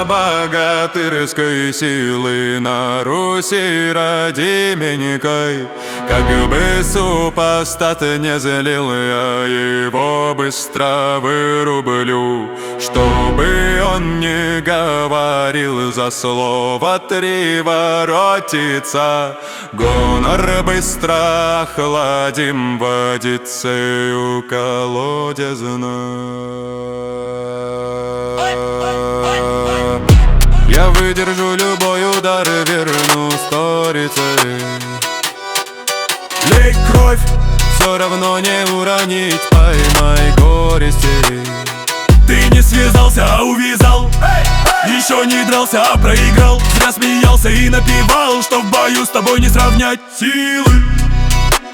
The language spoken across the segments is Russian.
полнобогатырской силы на Руси родименькой. Как бы супостат не злил, я его быстро вырублю. Чтобы он не говорил, за слово три воротится. Гонор быстро охладим водицею колодезной. Я выдержу любой удар, верну сторицей. Лей кровь, все равно не уронить, поймай горести. Ты не связался, а увязал. Еще не дрался, а проиграл. Зря смеялся и напевал, что в бою с тобой не сравнять силы.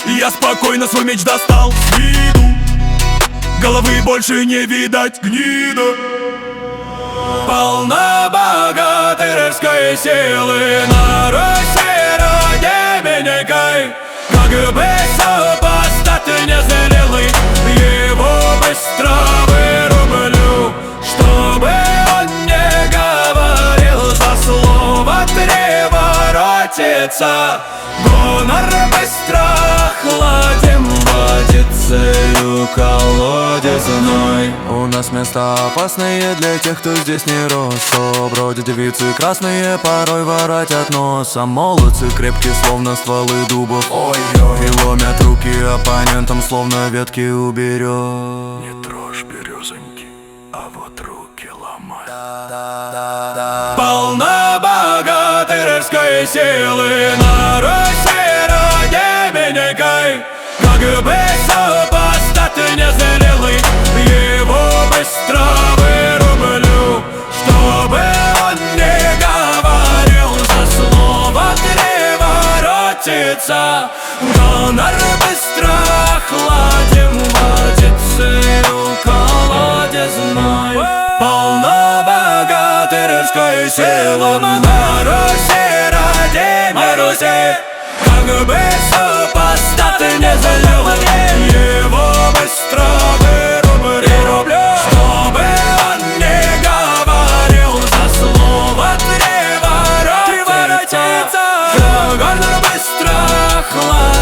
Я спокойно свой меч достал с виду. Головы больше не видать, гнида. Полна богатырской силы на Руси родименькой. Как бы супостат не злил, его быстро вырублю. Чтобы он не говорил, за слово три воротится. Гонор быстро охладим водицею колодезной. У нас места опасные для тех, кто здесь не рос. Что бродят девицы красные, порой воротят нос. А молодцы крепкие, словно стволы дубов. Ой-ой, и ломят руки оппонентам, словно ветки уберет. Не трожь березоньки, а вот руки ломай. Полна богатырской силы на Руси родименькой. Как бы супостат не злил, его быстро вырублю. Чтобы он не говорил, за слово три воротится. Гонор быстро охладим водицею колодезной. Полна богатырской силы на Руси родименькой. Как бы супостат не злил, его быстро вырублю. Чтобы он не говорил, за слово три воротится. Гонор быстро охладим